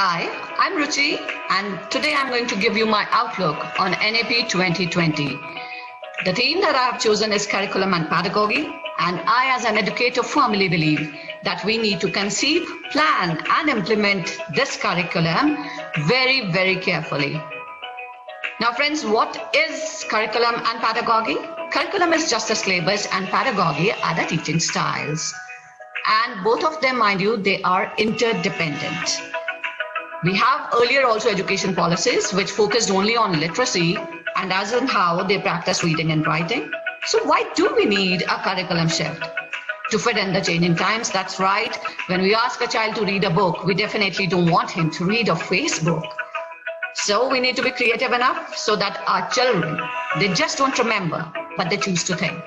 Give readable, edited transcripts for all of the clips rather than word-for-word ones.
Hi, I'm Ruchi, and today I'm going to give you my outlook on NAP 2020. The theme that I have chosen is curriculum and pedagogy, and I, as an educator, firmly believe that we need to conceive, plan, and implement this curriculum very, very carefully. Now, friends, what is curriculum and pedagogy? Curriculum is just a syllabus, and pedagogy are the teaching styles. And both of them, mind you, they are interdependent. We have earlier also education policies which focused only on literacy and as in how they practice reading and writing. So why do we need a curriculum shift? To fit in the changing times, that's right. When we ask a child to read a book, we definitely don't want him to read a Facebook. So we need to be creative enough so that our children, they just don't remember, but they choose to think.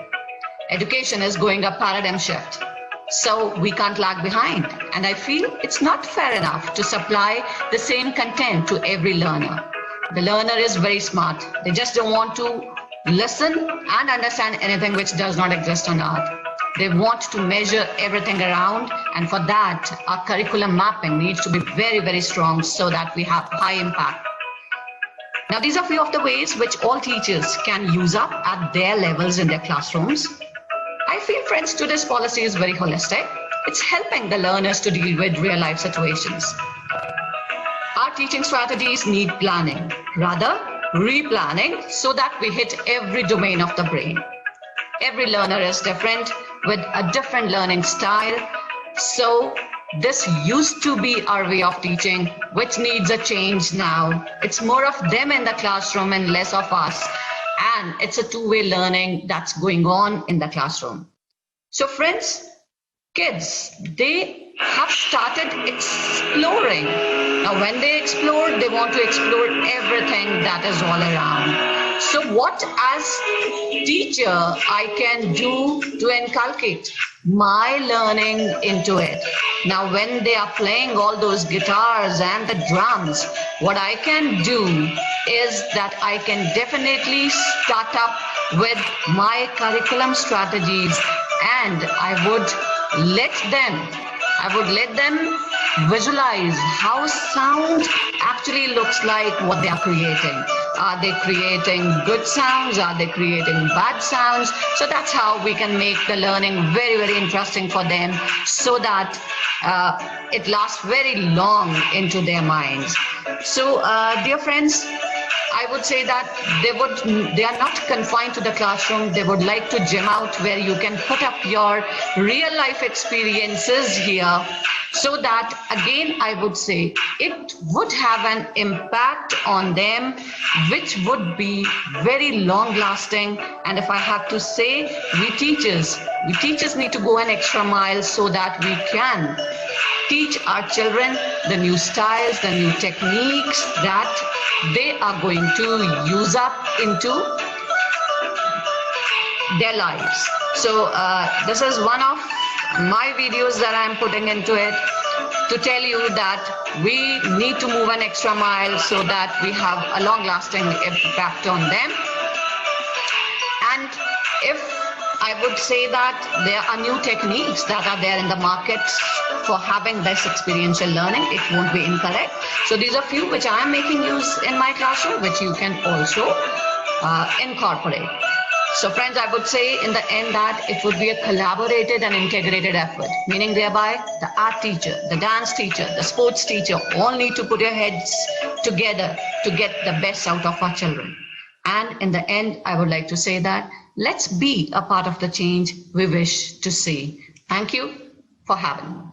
Education is going a paradigm shift. So we can't lag behind. And I feel it's not fair enough to supply the same content to every learner. The learner is very smart. They just don't want to listen and understand anything which does not exist on earth. They want to measure everything around. And for that, our curriculum mapping needs to be very, very strong so that we have high impact. Now, these are a few of the ways which all teachers can use up at their levels in their classrooms. I feel, friends, today's policy is very holistic. It's helping the learners to deal with real life situations. Our teaching strategies need planning, rather replanning, so that we hit every domain of the brain. Every learner is different with a different learning style. So this used to be our way of teaching, which needs a change now. It's more of them in the classroom and less of us. And it's a two-way learning that's going on in the classroom. So friends, kids, they have started exploring. Now, when they explore, they want to explore everything that is all around. So what as teacher I can do to inculcate my learning into it? Now, when they are playing all those guitars and the drums, what I can do is that I can definitely start up with my curriculum strategies, and I would let them visualize how sound actually looks like what they are creating. Are they creating good sounds? Are they creating bad sounds? So that's how we can make the learning very, very interesting for them so that it lasts very long into their minds. So, dear friends, I would say that they are not confined to the classroom. They would like to gym out where you can put up your real life experiences here, so that again, I would say it would have an impact on them, which would be very long lasting. And if I have to say, we teachers need to go an extra mile so that we can teach our children the new styles, the new techniques that they are going to use up into their lives. So this is one of my videos that I'm putting into it to tell you that we need to move an extra mile so that we have a long-lasting impact on them. And if I would say that there are new techniques that are there in the market for having this experiential learning, it won't be incorrect. So these are few which I am making use in my classroom, which you can also incorporate. So friends, I would say in the end that it would be a collaborated and integrated effort, meaning thereby the art teacher, the dance teacher, the sports teacher all need to put their heads together to get the best out of our children. And in the end, I would like to say that let's be a part of the change we wish to see. Thank you for having me.